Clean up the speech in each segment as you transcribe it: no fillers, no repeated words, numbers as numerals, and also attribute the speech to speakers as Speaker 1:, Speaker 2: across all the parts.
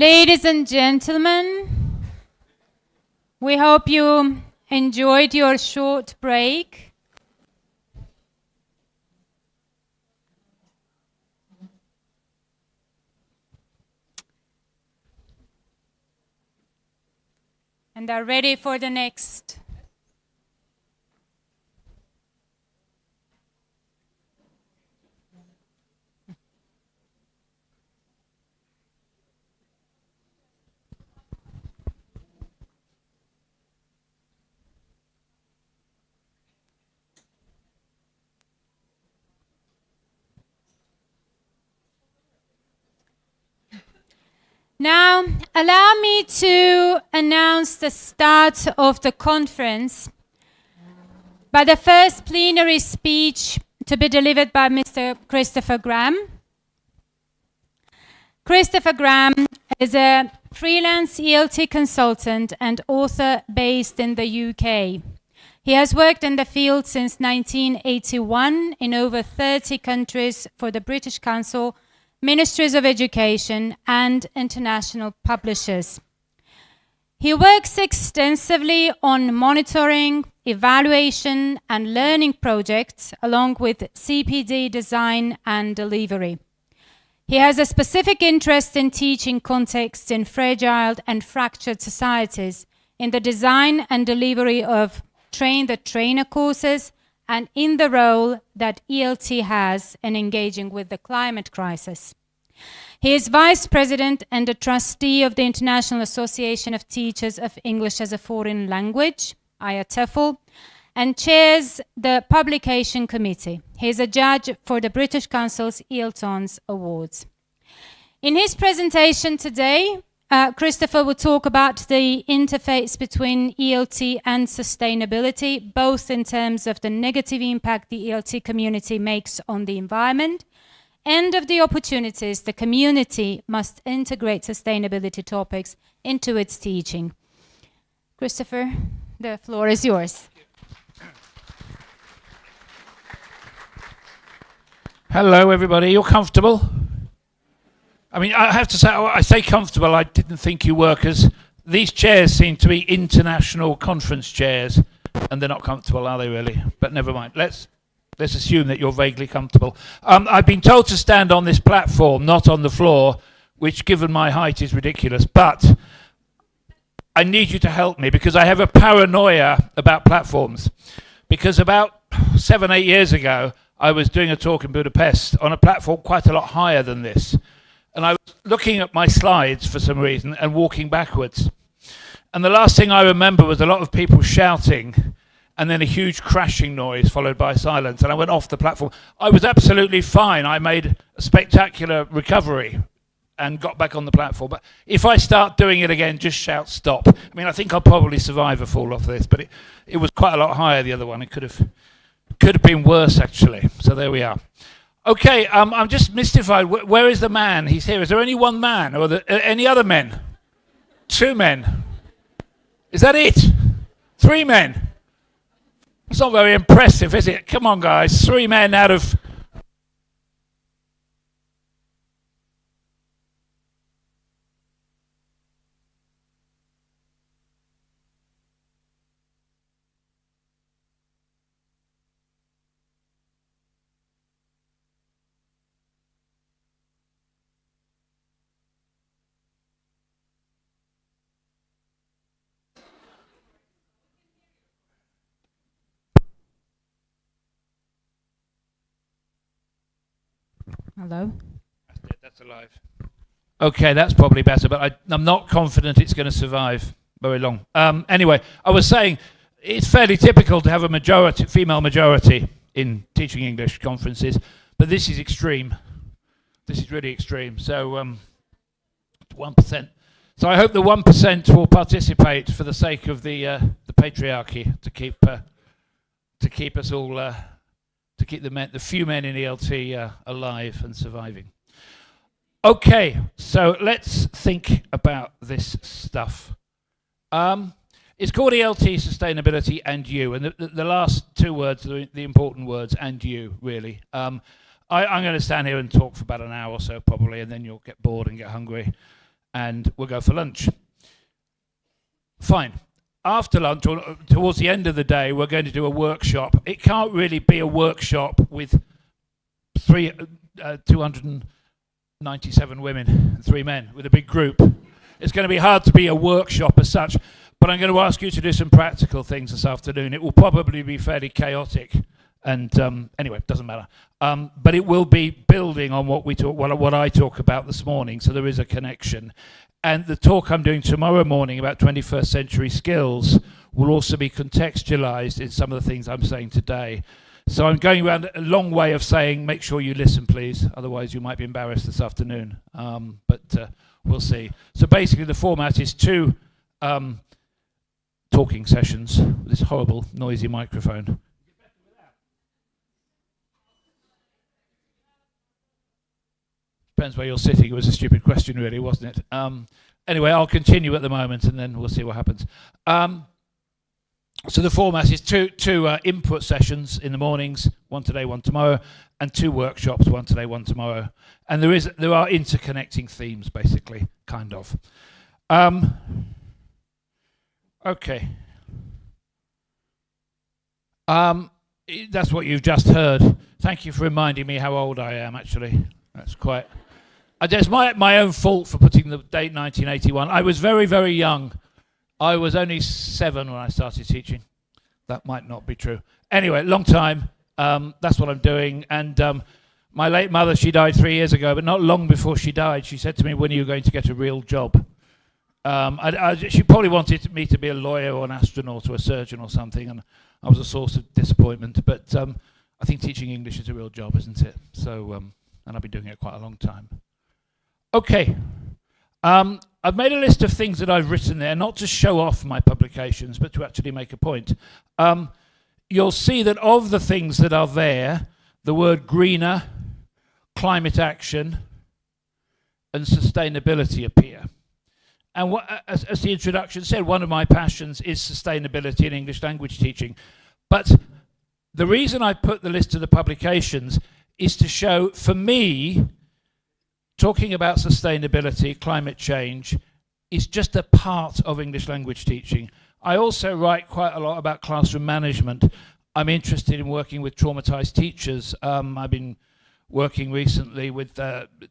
Speaker 1: Ladies and gentlemen, we hope you enjoyed your short break. And are ready for the next. Now, allow me to announce the start of the conference by the first plenary speech to be delivered by Mr. Christopher Graham. Christopher Graham is a freelance ELT consultant and author based in the UK. He has worked in the field since 1981 in over 30 countries for the British Council, Ministries of Education and international publishers. He works extensively on monitoring, evaluation and learning projects along with CPD design and delivery. He has a specific interest in teaching contexts in fragile and fractured societies, in the design and delivery of train-the-trainer courses, and in the role that ELT has in engaging with the climate crisis. He is Vice President and a trustee of the International Association of Teachers of English as a Foreign Language, IATEFL, and chairs the Publication Committee. He is a judge for the British Council's ELTons Awards. In his presentation today, Christopher will talk about the interface between ELT and sustainability, both in terms of the negative impact the ELT community makes on the environment and of the opportunities the community must integrate sustainability topics into its teaching. Christopher, the floor is yours.
Speaker 2: Hello, everybody. You're comfortable? I mean, I have to say, I say comfortable, I didn't think you were, because these chairs seem to be international conference chairs, and they're not comfortable, are they really? But never mind. Let's assume that you're vaguely comfortable. I've been told to stand on this platform, not on the floor, which, given my height, is ridiculous. But I need you to help me, because I have a paranoia about platforms. Because about 7, 8 years ago, I was doing a talk in Budapest on a platform quite a lot higher than this. And I was looking at my slides for some reason and walking backwards. And the last thing I remember was a lot of people shouting and then a huge crashing noise followed by silence. And I went off the platform. I was absolutely fine. I made a spectacular recovery and got back on the platform. But if I start doing it again, just shout stop. I mean, I think I'll probably survive a fall off this, but it was quite a lot higher, the other one. It could have been worse, actually. So there we are. Okay, I'm just mystified. Where is the man? He's here. Is there only one man, or any other men? 2 men. Is that it? 3 men. It's not very impressive, is it? Come on, guys. 3 men out of...
Speaker 1: Hello?
Speaker 2: That's alive. Okay, that's probably better, but I'm not confident it's going to survive very long. Anyway, I was saying it's fairly typical to have a female majority in teaching English conferences, but this is extreme. This is really extreme. So 1%. So I hope the 1% will participate for the sake of the patriarchy, to keep us all. To keep the few men in ELT alive and surviving. Okay, so let's think about this stuff. It's called ELT, Sustainability and You, and the last 2 words are the important words, and you, really. I'm going to stand here and talk for about an hour or so probably, and then you'll get bored and get hungry. and we'll go for lunch. Fine. After lunch, or towards the end of the day, we're going to do a workshop. It can't really be a workshop with 297 women and 3 men with a big group. It's going to be hard to be a workshop as such, but I'm going to ask you to do some practical things this afternoon. It will probably be fairly chaotic, and anyway, it doesn't matter. But it will be building on what I talk about this morning, so there is a connection. And the talk I'm doing tomorrow morning about 21st century skills will also be contextualized in some of the things I'm saying today. So I'm going around a long way of saying, make sure you listen, please. Otherwise, you might be embarrassed this afternoon. But we'll see. So basically, the format is 2 talking sessions with this horrible, noisy microphone. Depends where you're sitting. It was a stupid question, really, wasn't it? Anyway, I'll continue at the moment, and then we'll see what happens. So the format is two input sessions in the mornings, 1 today, 1 tomorrow, and 2 workshops, 1 today, 1 tomorrow. And there are interconnecting themes, basically, kind of. Okay. That's what you've just heard. Thank you for reminding me how old I am, actually. That's quite... It's my own fault for putting the date 1981. I was very, very young. I was only 7 when I started teaching. That might not be true. Anyway, long time. That's what I'm doing. And my late mother, she died 3 years ago, but not long before she died, she said to me, when are you going to get a real job? She probably wanted me to be a lawyer or an astronaut or a surgeon or something, and I was a source of disappointment. But I think teaching English is a real job, isn't it? So, and I've been doing it quite a long time. Okay. I've made a list of things that I've written there, not to show off my publications, but to actually make a point. You'll see that of the things that are there, the word greener, climate action, and sustainability appear. And as the introduction said, one of my passions is sustainability in English language teaching. But the reason I put the list of the publications is to show, for me, talking about sustainability, climate change, is just a part of English language teaching. I also write quite a lot about classroom management. I'm interested in working with traumatized teachers. I've been working recently with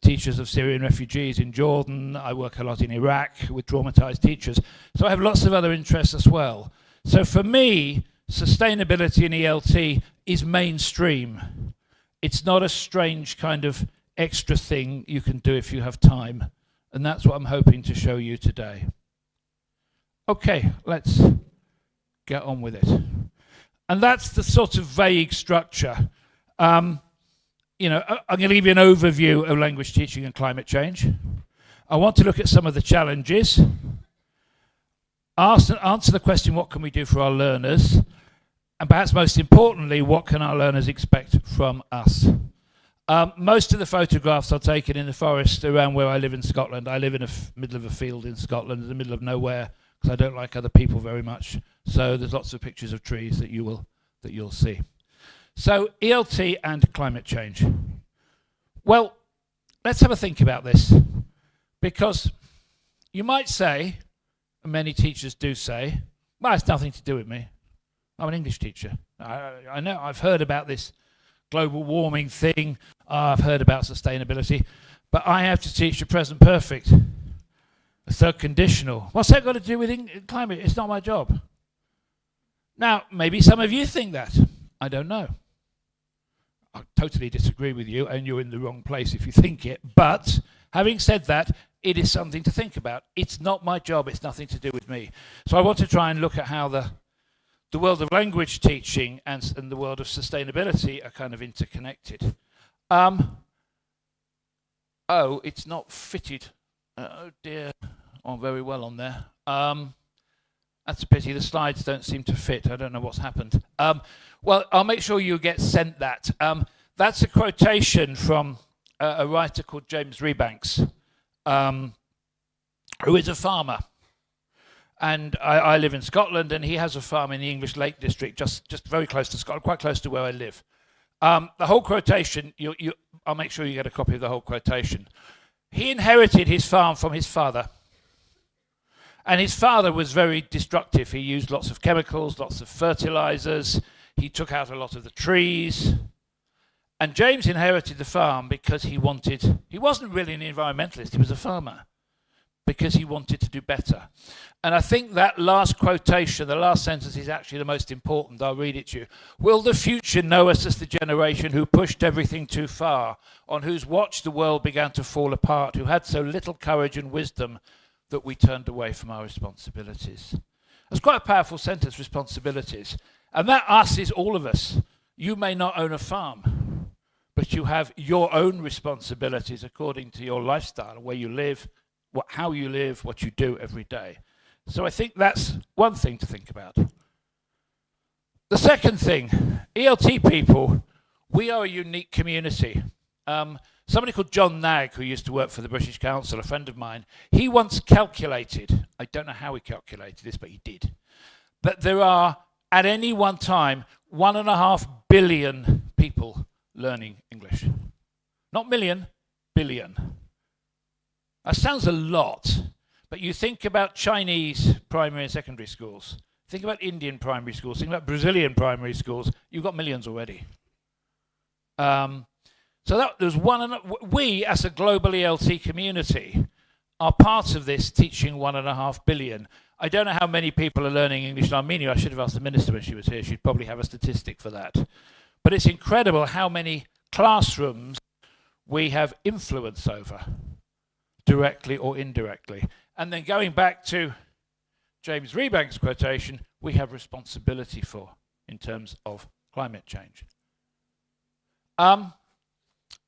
Speaker 2: teachers of Syrian refugees in Jordan. I work a lot in Iraq with traumatized teachers. So I have lots of other interests as well. So for me, sustainability in ELT is mainstream. It's not a strange kind of extra thing you can do if you have time. And that's what I'm hoping to show you today. Okay, let's get on with it. And that's the sort of vague structure. I'm going to give you an overview of language teaching and climate change. I want to look at some of the challenges. Answer the question, what can we do for our learners? And perhaps most importantly, what can our learners expect from us? Most of the photographs are taken in the forest around where I live in Scotland. I live in the middle of a field in Scotland, in the middle of nowhere, because I don't like other people very much. So there's lots of pictures of trees that you'll see. So ELT and climate change. Well, let's have a think about this, because you might say, and many teachers do say, well, it's nothing to do with me. I'm an English teacher. I know, I've heard about this global warming thing. I've heard about sustainability, but I have to teach the present perfect. The third conditional. What's that got to do with climate? It's not my job. Now, maybe some of you think that. I don't know. I totally disagree with you, and you're in the wrong place if you think it. But having said that, it is something to think about. It's not my job. It's nothing to do with me. So I want to try and look at how the world of language teaching and the world of sustainability are kind of interconnected. Oh, it's not fitted. Oh dear. Oh, very well on there. That's a pity. The slides don't seem to fit. I don't know what's happened. Well, I'll make sure you get sent that. That's a quotation from a writer called James Rebanks, who is a farmer. And I live in Scotland, and he has a farm in the English Lake District, just very close to Scotland, quite close to where I live. The whole quotation, I'll make sure you get a copy of the whole quotation. He inherited his farm from his father. And his father was very destructive. He used lots of chemicals, lots of fertilizers. He took out a lot of the trees. And James inherited the farm because he wasn't really an environmentalist, he was a farmer, because he wanted to do better. And I think that last quotation, the last sentence, is actually the most important. I'll read it to you. Will the future know us as the generation who pushed everything too far, on whose watch the world began to fall apart, who had so little courage and wisdom that we turned away from our responsibilities? That's quite a powerful sentence, responsibilities. And that us is all of us. You may not own a farm, but you have your own responsibilities according to your lifestyle, where you live, how you live, what you do every day. So I think that's one thing to think about. The second thing, ELT people, we are a unique community. Somebody called John Nagg, who used to work for the British Council, a friend of mine, he once calculated, I don't know how he calculated this, but he did, but there are, at any one time, 1.5 billion people learning English. Not million, billion. That sounds a lot, but you think about Chinese primary and secondary schools, think about Indian primary schools, think about Brazilian primary schools, you've got millions already. So that there's we as a global ELT community are part of this teaching 1.5 billion. I don't know how many people are learning English in Armenia. I should have asked the minister when she was here. She'd probably have a statistic for that. But it's incredible how many classrooms we have influence over, directly or indirectly. And then going back to James Rebank's quotation, we have responsibility for in terms of climate change.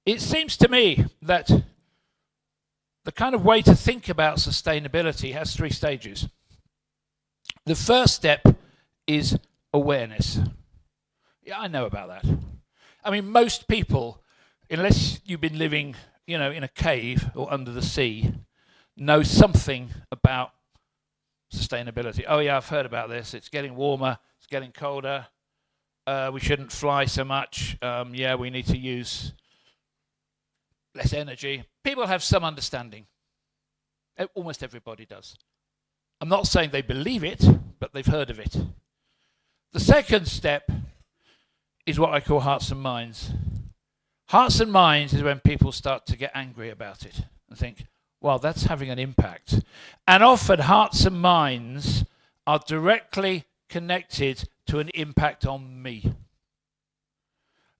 Speaker 2: It seems to me that the kind of way to think about sustainability has 3 stages. The first step is awareness. Yeah, I know about that. I mean, most people, unless you've been living, in a cave or under the sea, know something about sustainability. Oh yeah, I've heard about this. It's getting warmer, it's getting colder. We shouldn't fly so much. Yeah, we need to use less energy. People have some understanding. Almost everybody does. I'm not saying they believe it, but they've heard of it. The second step is what I call hearts and minds. Hearts and minds is when people start to get angry about it and think, well, that's having an impact. And often hearts and minds are directly connected to an impact on me.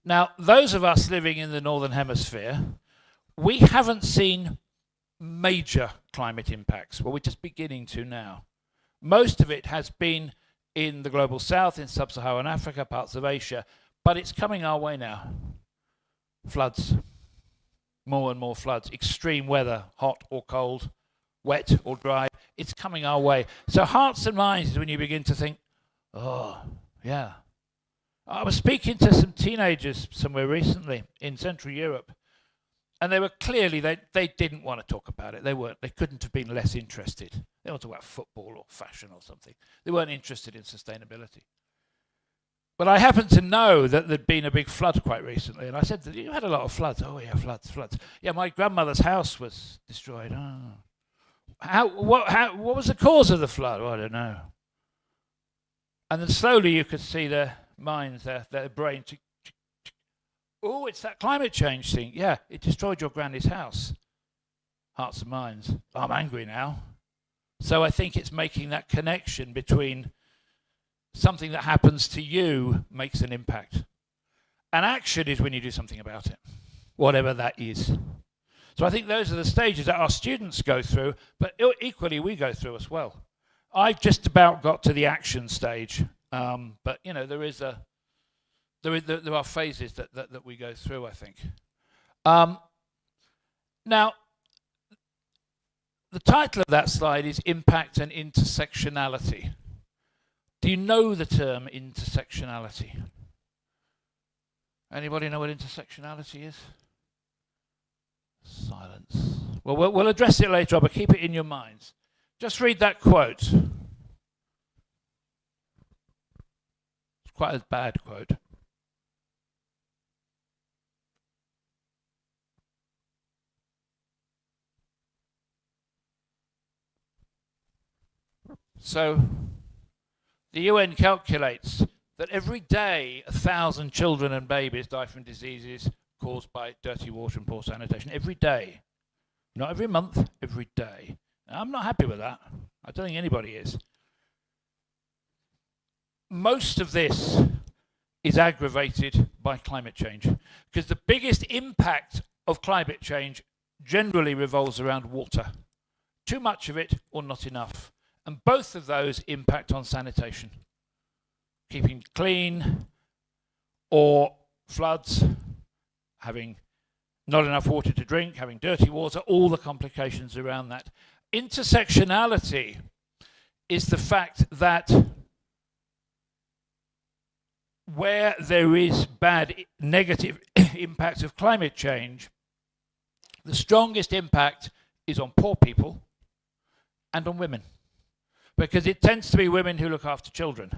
Speaker 2: Now, those of us living in the Northern Hemisphere, we haven't seen major climate impacts. Well, we're just beginning to now. Most of it has been in the global south, in sub-Saharan Africa, parts of Asia, but it's coming our way now. Floods, more and more floods, extreme weather, hot or cold, wet or dry, it's coming our way. So hearts and minds is when you begin to think, oh, yeah. I was speaking to some teenagers somewhere recently in Central Europe, and they were clearly, they didn't want to talk about it. They couldn't have been less interested. They want to talk about football or fashion or something. They weren't interested in sustainability. But I happened to know that there'd been a big flood quite recently, and I said, you had a lot of floods. Oh yeah, floods. Yeah, my grandmother's house was destroyed. Oh. What was the cause of the flood? Oh, I don't know. And then slowly you could see their minds, their brain. Oh, it's that climate change thing. Yeah, it destroyed your granny's house. Hearts and minds. I'm angry now. So I think it's making that connection between something that happens to you makes an impact. And action is when you do something about it, whatever that is. So I think those are the stages that our students go through, but equally we go through as well. I've just about got to the action stage, but there are phases that we go through, I think. Now, the title of that slide is Impact and Intersectionality. Do you know the term intersectionality? Anybody know what intersectionality is? Silence. Well, we'll address it later on, but keep it in your minds. Just read that quote. It's quite a bad quote. So the UN calculates that every day 1,000 children and babies die from diseases caused by dirty water and poor sanitation. Every day. Not every month, every day. Now, I'm not happy with that. I don't think anybody is. Most of this is aggravated by climate change, because the biggest impact of climate change generally revolves around water. Too much of it or not enough. And both of those impact on sanitation. Keeping clean, or floods, having not enough water to drink, having dirty water, all the complications around that. Intersectionality is the fact that where there is bad negative impact of climate change, the strongest impact is on poor people and on women, because it tends to be women who look after children,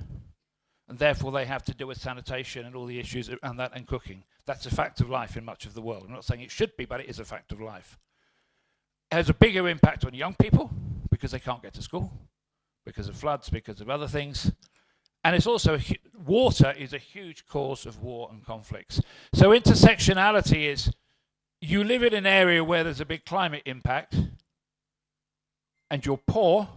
Speaker 2: and therefore they have to deal with sanitation and all the issues around that, and cooking. That's a fact of life in much of the world. I'm not saying it should be, but it is a fact of life. It has a bigger impact on young people because they can't get to school, because of floods, because of other things. And it's also, water is a huge cause of war and conflicts. So intersectionality is, you live in an area where there's a big climate impact, and you're poor,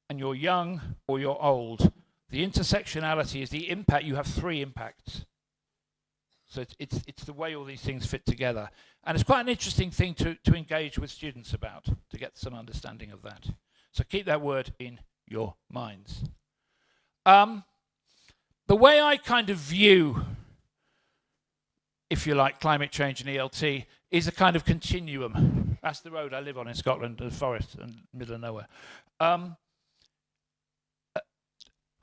Speaker 2: and you're young, or you're old. The intersectionality is the impact. You have three impacts. So it's the way all these things fit together. And it's quite an interesting thing to engage with students about, to get some understanding of that. So keep that word in your minds. The way I kind of view, if you like, climate change and ELT is a kind of continuum. That's the road I live on in Scotland, the forest and middle of nowhere. A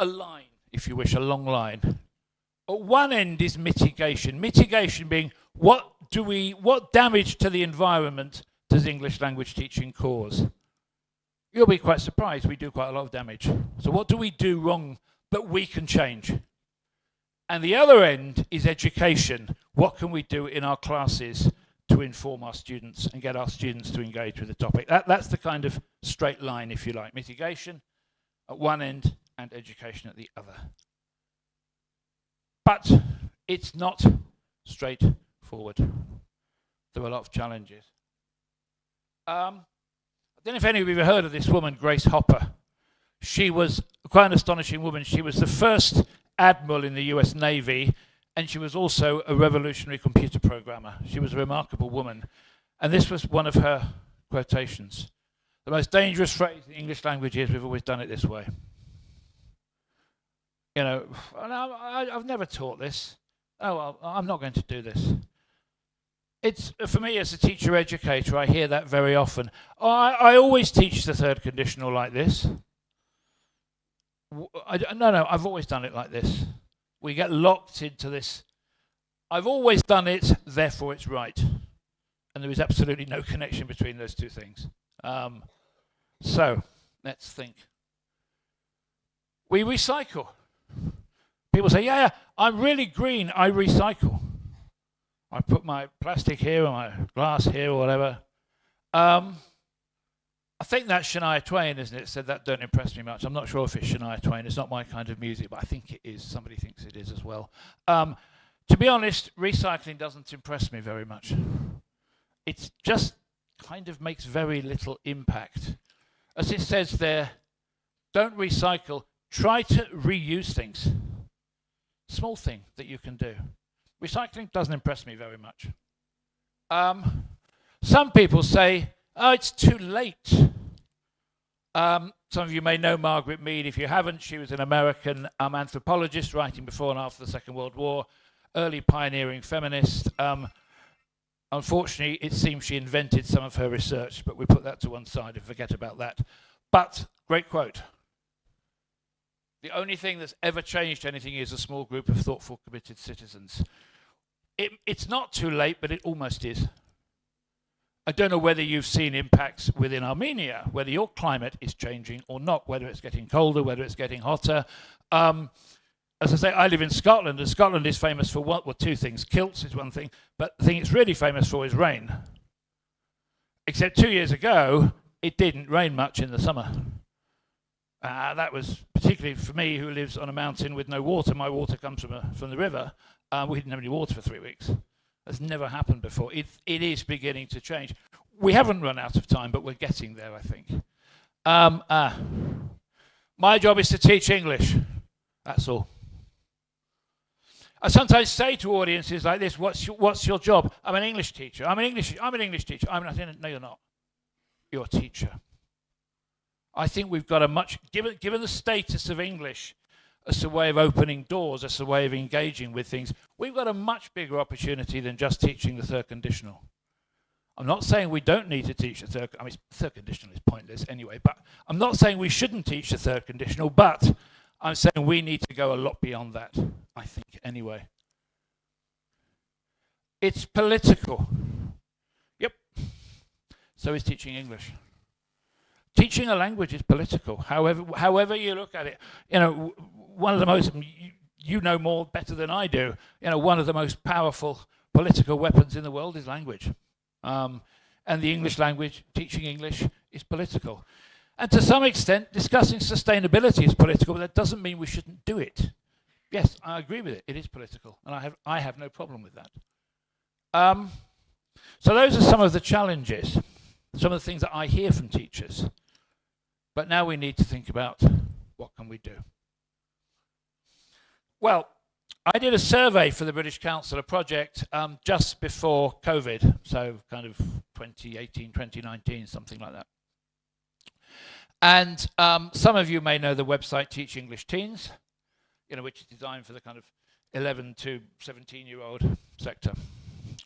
Speaker 2: line, if you wish, a long line. At one end is mitigation. Mitigation being what damage to the environment does English language teaching cause? You'll be quite surprised, we do quite a lot of damage. So what do we do wrong that we can change? And the other end is education. What can we do in our classes to inform our students and get our students to engage with the topic? That's the kind of straight line, if you like. Mitigation at one end and education at the other. But it's not straightforward. There are a lot of challenges. I don't know if any of you have heard of this woman, Grace Hopper. She was quite an astonishing woman. She was the first admiral in the US Navy, and she was also a revolutionary computer programmer. She was a remarkable woman. And this was one of her quotations. The most dangerous phrase in the English language is, we've always done it this way. You know, I've never taught this. Oh, well, I'm not going to do this. It's, for me as a teacher educator, I hear that very often. I always teach the third conditional like this. No, I've always done it like this. We get locked into this. I've always done it, therefore it's right. And there is absolutely no connection between those two things. So, let's think. We recycle. People say, yeah, I'm really green, I recycle. I put my plastic here or my glass here or whatever. I think that's Shania Twain, isn't it? Said that don't impress me much. I'm not sure if it's Shania Twain. It's not my kind of music, but I think it is. Somebody thinks it is as well. To be honest, recycling doesn't impress me very much. It just kind of makes very little impact. As it says there, don't recycle. Try to reuse things. Small thing that you can do. Recycling doesn't impress me very much. Some people say, oh, it's too late. Some of you may know Margaret Mead. If you haven't, she was an American anthropologist writing before and after the Second World War, early pioneering feminist. Unfortunately, it seems she invented some of her research, but we put that to one side and forget about that. But, great quote. The only thing that's ever changed anything is a small group of thoughtful, committed citizens. It's not too late, but it almost is. I don't know whether you've seen impacts within Armenia, whether your climate is changing or not, whether it's getting colder, whether it's getting hotter. As I say, I live in Scotland, and Scotland is famous for two things. Kilts is one thing, but the thing it's really famous for is rain. Except 2 years ago, it didn't rain much in the summer. That was particularly for me, who lives on a mountain with no water. My water comes from the river. We didn't have any water for 3 weeks. That's never happened before. It is beginning to change. We haven't run out of time, but we're getting there, I think. My job is to teach English. That's all. I sometimes say to audiences like this, "What's your job?" "I'm an English teacher." I'm an English teacher." No, you're not. You're a teacher. I think we've got a much, given the status of English as a way of opening doors, as a way of engaging with things, we've got a much bigger opportunity than just teaching the third conditional. I'm not saying we don't need to teach the third, third conditional is pointless anyway, but I'm not saying we shouldn't teach the third conditional, but I'm saying we need to go a lot beyond that, I think, anyway. It's political. Yep. So is teaching English. Teaching a language is political, however you look at it. One of the most, you know more better than I do, one of the most powerful political weapons in the world is language. And the English language, teaching English, is political. And to some extent, discussing sustainability is political, but that doesn't mean we shouldn't do it. Yes, I agree with it. It is political, and I have no problem with that. So those are some of the challenges, some of the things that I hear from teachers. But now we need to think about what can we do. Well, I did a survey for the British Council, a project just before COVID, so kind of 2018, 2019, something like that. And some of you may know the website Teach English Teens, which is designed for the kind of 11 to 17-year-old sector.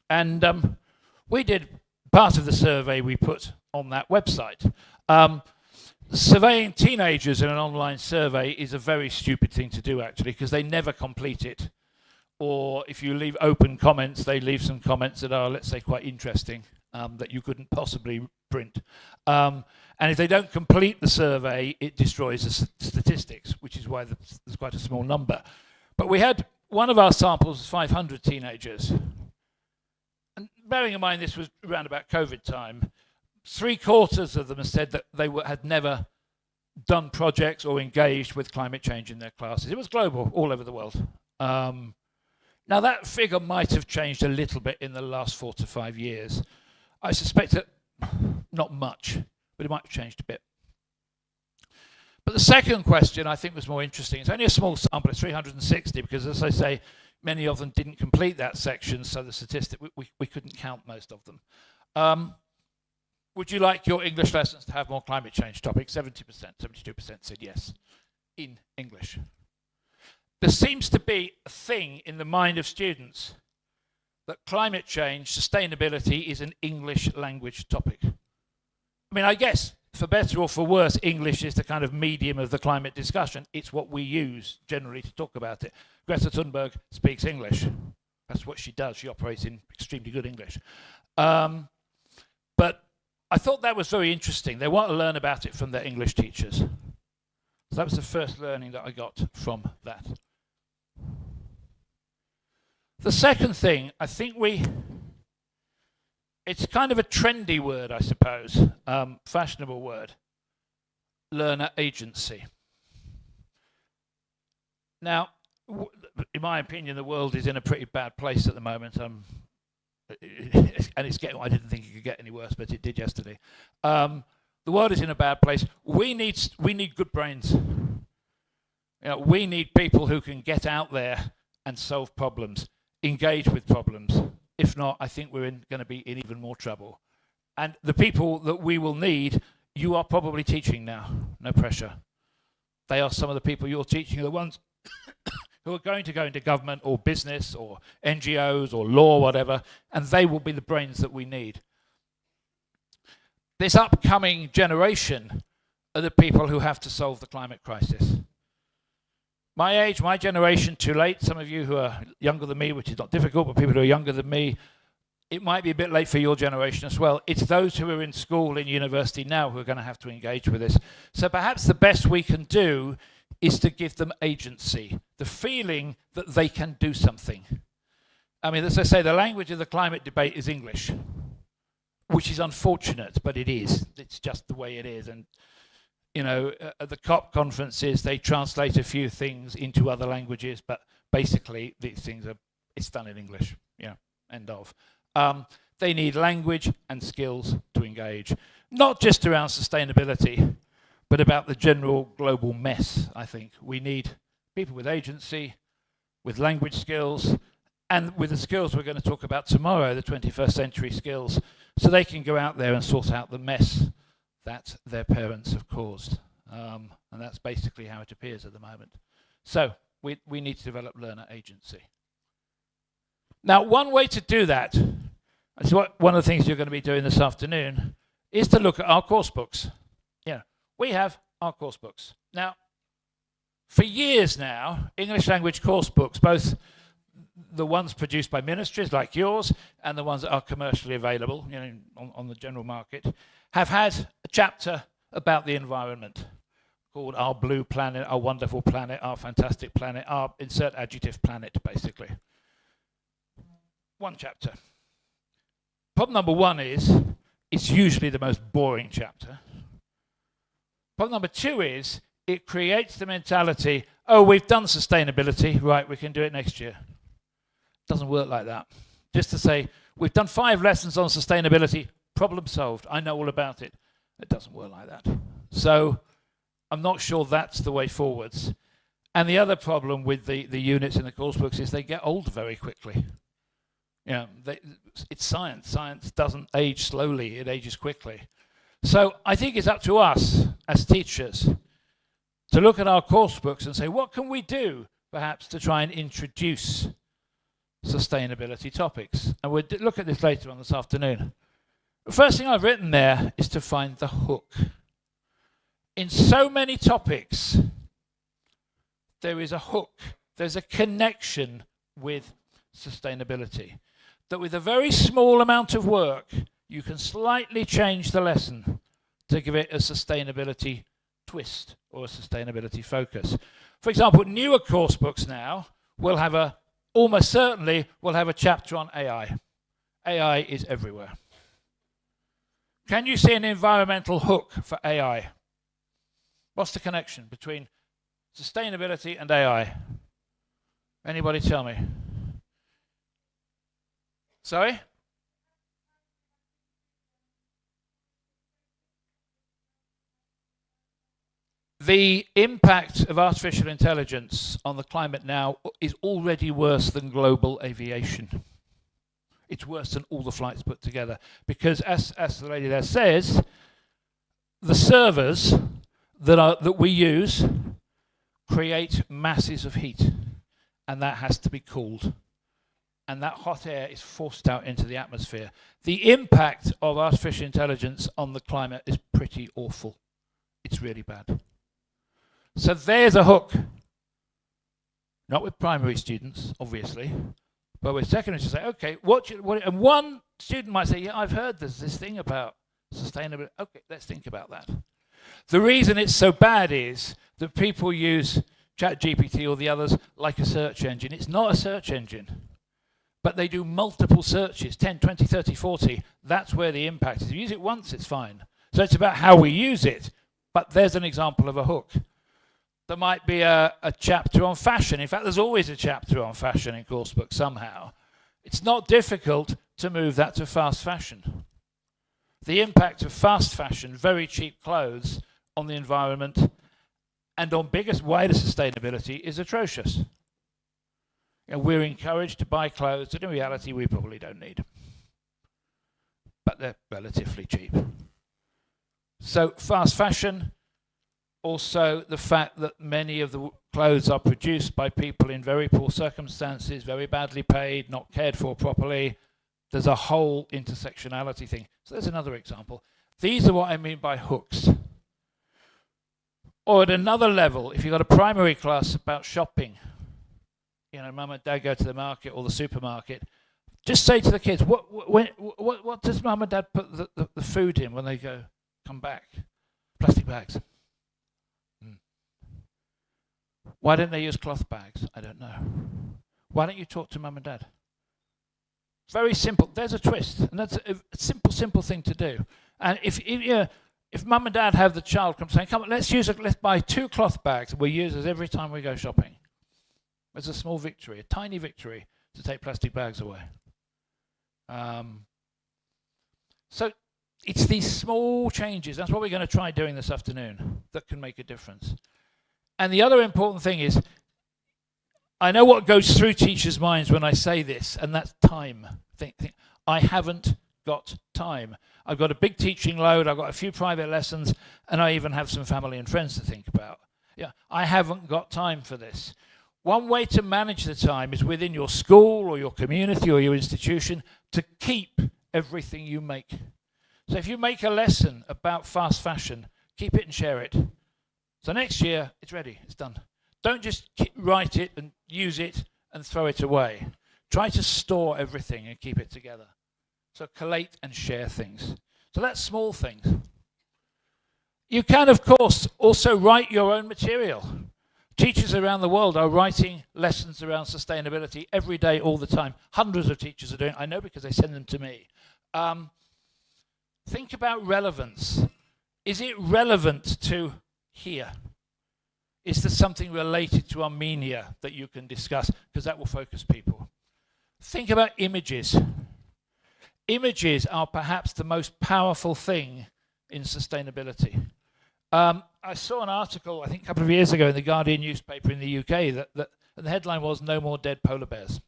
Speaker 2: And we did part of the survey we put on that website. Surveying teenagers in an online survey is a very stupid thing to do, actually, because they never complete it. Or if you leave open comments, they leave some comments that are, let's say, quite interesting, that you couldn't possibly print. And if they don't complete the survey, it destroys the statistics, which is why there's quite a small number. But we had one of our samples, 500 teenagers. And bearing in mind this was around about COVID time, 3/4 of them said that they had never done projects or engaged with climate change in their classes. It was global, all over the world. Now that figure might have changed a little bit in the last 4 to 5 years. I suspect that not much, but it might have changed a bit. But the second question I think was more interesting. It's only a small sample, it's 360, because as I say, many of them didn't complete that section, so the statistic, we couldn't count most of them. Would you like your English lessons to have more climate change topics? 70%, 72% said yes, in English. There seems to be a thing in the mind of students that climate change, sustainability, is an English language topic. I guess, for better or for worse, English is the kind of medium of the climate discussion. It's what we use generally to talk about it. Greta Thunberg speaks English. That's what she does. She operates in extremely good English. But I thought that was very interesting. They want to learn about it from their English teachers. So that was the first learning that I got from that. The second thing, I think it's kind of a trendy word, I suppose, fashionable word, learner agency. Now, in my opinion, the world is in a pretty bad place at the moment. And it's getting, I didn't think it could get any worse, but it did yesterday. The world is in a bad place. We need good brains. We need people who can get out there and solve problems, engage with problems. If not, I think we're going to be in even more trouble. And the people that we will need, you are probably teaching now. No pressure. They are some of the people you're teaching, the ones who are going to go into government or business or NGOs or law, whatever, and they will be the brains that we need. This upcoming generation are the people who have to solve the climate crisis. My age, my generation, too late. Some of you who are younger than me, which is not difficult, but people who are younger than me, it might be a bit late for your generation as well. It's those who are in school, in university now, who are going to have to engage with this. So perhaps the best we can do is to give them agency, the feeling that they can do something. As I say, the language of the climate debate is English, which is unfortunate, but it is. It's just the way it is. And at the COP conferences, they translate a few things into other languages, but basically these things it's done in English. End of. They need language and skills to engage, not just around sustainability, but about the general global mess. I think we need people with agency, with language skills, and with the skills we're going to talk about tomorrow, the 21st century skills, so they can go out there and sort out the mess that their parents have caused. And that's basically how it appears at the moment. So we need to develop learner agency. Now, one way to do that, one of the things you're going to be doing this afternoon, is to look at our course books. We have our course books. Now, for years now, English language course books, both the ones produced by ministries like yours and the ones that are commercially available on the general market, have had a chapter about the environment called Our Blue Planet, Our Wonderful Planet, Our Fantastic Planet, our insert adjective planet, basically. One chapter. Problem number one is it's usually the most boring chapter. Problem number two is it creates the mentality, oh, we've done sustainability, right, we can do it next year. It doesn't work like that. Just to say, we've done 5 lessons on sustainability, problem solved, I know all about it. It doesn't work like that. So I'm not sure that's the way forwards. And the other problem with the units in the course books is they get old very quickly. It's science. Science doesn't age slowly, it ages quickly. So I think it's up to us as teachers to look at our course books and say, what can we do perhaps to try and introduce sustainability topics? And we'll look at this later on this afternoon. The first thing I've written there is to find the hook. In so many topics, there is a hook. There's a connection with sustainability. That with a very small amount of work, you can slightly change the lesson to give it a sustainability twist or a sustainability focus. For example, newer course books now will have almost certainly will have a chapter on AI. AI is everywhere. Can you see an environmental hook for AI? What's the connection between sustainability and AI? Anybody tell me? Sorry? The impact of artificial intelligence on the climate now is already worse than global aviation. It's worse than all the flights put together. Because as the lady there says, the servers that we use create masses of heat. And that has to be cooled. And that hot air is forced out into the atmosphere. The impact of artificial intelligence on the climate is pretty awful. It's really bad. So there's a hook. Not with primary students, obviously, but with secondary to say, okay, and one student might say, yeah, I've heard there's this thing about sustainability. Okay, let's think about that. The reason it's so bad is that people use ChatGPT or the others like a search engine. It's not a search engine. But they do multiple searches, 10, 20, 30, 40. That's where the impact is. If you use it once, it's fine. So it's about how we use it. But there's an example of a hook. There might be a chapter on fashion. In fact, there's always a chapter on fashion in course books somehow. It's not difficult to move that to fast fashion. The impact of fast fashion, very cheap clothes, on the environment and on wider sustainability is atrocious. And we're encouraged to buy clothes that in reality we probably don't need. But they're relatively cheap. So fast fashion, also the fact that many of the clothes are produced by people in very poor circumstances, very badly paid, not cared for properly. There's a whole intersectionality thing. So there's another example. These are what I mean by hooks. Or at another level, if you've got a primary class about shopping, mum and dad go to the market or the supermarket, just say to the kids, what does mum and dad put the food in when they come back? Plastic bags. Why don't they use cloth bags? I don't know. Why don't you talk to mum and dad? Very simple. There's a twist, and that's a simple thing to do. And if if mum and dad have the child come saying, come on, let's buy 2 cloth bags that we'll use as every time we go shopping. It's a small victory, a tiny victory to take plastic bags away. So it's these small changes, that's what we're going to try doing this afternoon, that can make a difference. And the other important thing is, I know what goes through teachers' minds when I say this, and that's time. I haven't got time. I've got a big teaching load, I've got a few private lessons, and I even have some family and friends to think about. Yeah, I haven't got time for this. One way to manage the time is within your school or your community or your institution to keep everything you make. So if you make a lesson about fast fashion, keep it and share it. So next year, it's ready, it's done. Don't just write it and use it and throw it away. Try to store everything and keep it together. So collate and share things. So that's small things. You can, of course, also write your own material. Teachers around the world are writing lessons around sustainability every day, all the time. Hundreds of teachers are doing it. I know because they send them to me. Think about relevance. Is it relevant to here? Is there something related to Armenia that you can discuss? Because that will focus people. Think about images. Images are perhaps the most powerful thing in sustainability. I saw an article, I think a couple of years ago in the Guardian newspaper in the UK that the headline was "No More Dead Polar Bears."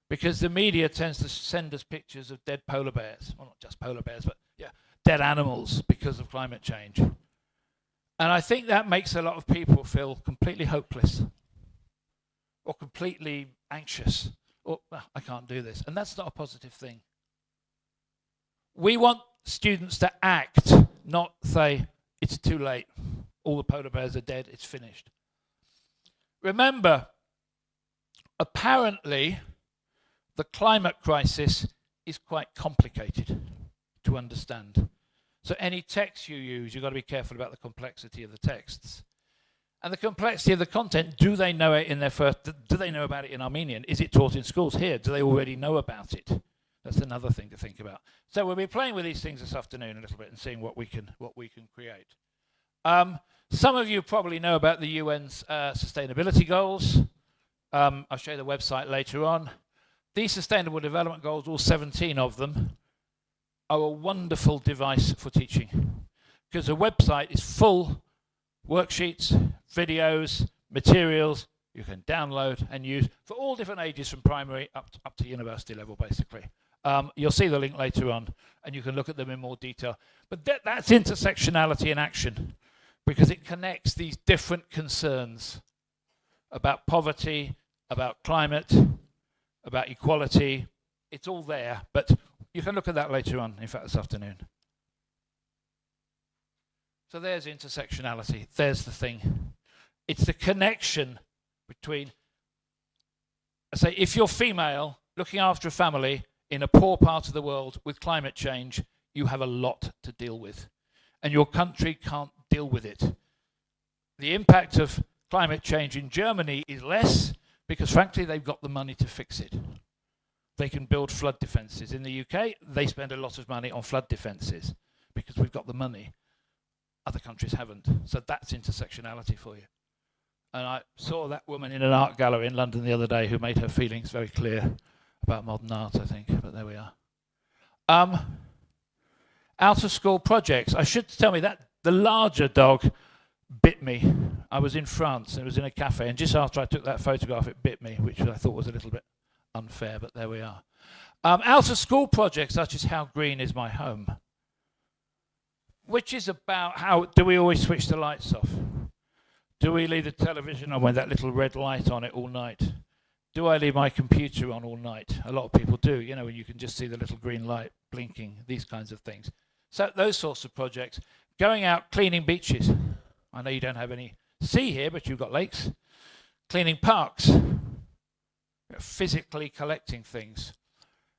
Speaker 2: Because the media tends to send us pictures of dead polar bears. Well, not just polar bears, but yeah, dead animals because of climate change. And I think that makes a lot of people feel completely hopeless or completely anxious. Or, I can't do this. And that's not a positive thing. We want students to act, not say, it's too late. All the polar bears are dead, it's finished. Remember, apparently, the climate crisis is quite complicated to understand. So any text you use, you've got to be careful about the complexity of the texts. And the complexity of the content, do they know it in their first, do they know about it in Armenian? Is it taught in schools here? Do they already know about it? That's another thing to think about. So we'll be playing with these things this afternoon a little bit and seeing what we can create. Some of you probably know about the UN's sustainability goals. I'll show you the website later on. These Sustainable Development Goals, all 17 of them, are a wonderful device for teaching because the website is full worksheets, videos, materials you can download and use for all different ages from primary up to university level, basically. You'll see the link later on, and you can look at them in more detail. But that's intersectionality in action because it connects these different concerns about poverty, about climate, about equality. It's all there, but you can look at that later on, in fact, this afternoon. So there's intersectionality. There's the thing. It's the connection between, I say, if you're female, looking after a family in a poor part of the world with climate change, you have a lot to deal with. And your country can't deal with it. The impact of climate change in Germany is less because, frankly, they've got the money to fix it. They can build flood defences. In the UK, they spend a lot of money on flood defences because we've got the money. Other countries haven't. So that's intersectionality for you. And I saw that woman in an art gallery in London the other day who made her feelings very clear about modern art, I think. But there we are. Out of school projects. I should tell me that the larger dog bit me. I was in France and it was in a cafe, and just after I took that photograph, it bit me, which I thought was a little bit unfair, but there we are. Out of school projects such as How Green Is My Home, which is about how do we always switch the lights off? Do we leave the television on with that little red light on it all night? Do I leave my computer on all night? A lot of people do, you know, when you can just see the little green light blinking, these kinds of things. So those sorts of projects. Going out, cleaning beaches. I know you don't have any sea here, but you've got lakes. Cleaning parks. Physically collecting things.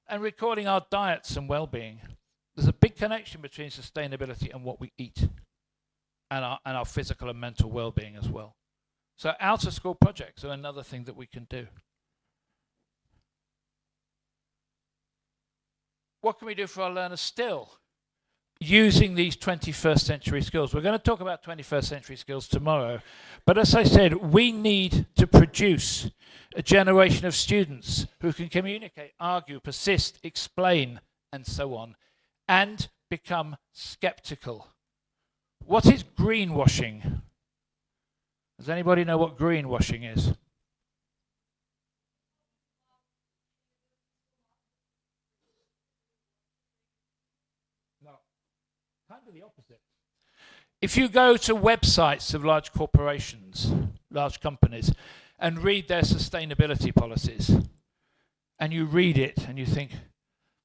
Speaker 2: And recording our diets and well-being. There's a big connection between sustainability and what we eat. And our physical and mental well-being as well. So out-of-school projects are another thing that we can do. What can we do for our learners still? using these 21st century skills. We're going to talk about 21st century skills tomorrow, but as I said, we need to produce a generation of students who can communicate, argue, persist, explain, and so on, and become skeptical. What is greenwashing? Does anybody know what greenwashing is? No, kind of the opposite. If you go to websites of large corporations, large companies, and read their sustainability policies, and you read it and you think,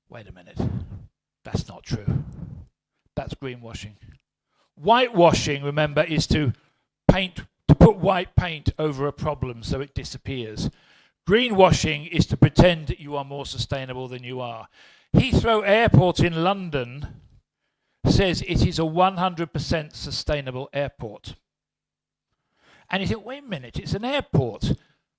Speaker 2: wait a minute, that's not true. That's greenwashing. Whitewashing, remember, is to put white paint over a problem so it disappears. Greenwashing is to pretend that you are more sustainable than you are. Heathrow Airport in London says it is a 100% sustainable airport. And you think, wait a minute, it's an airport.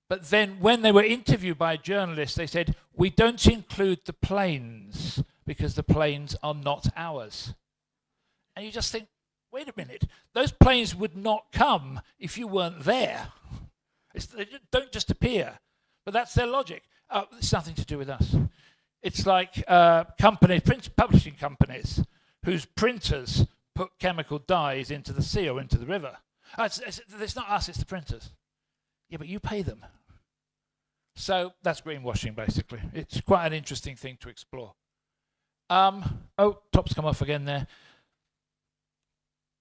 Speaker 2: But then when they were interviewed by journalists, they said, we don't include the planes because the planes are not ours. And you just think, wait a minute, those planes would not come if you weren't there. They don't just appear. But that's their logic. It's nothing to do with us. It's like publishing companies whose printers put chemical dyes into the sea or into the river. It's not us, it's the printers. Yeah, but you pay them. So that's greenwashing, basically. It's quite an interesting thing to explore. Top's come off again there.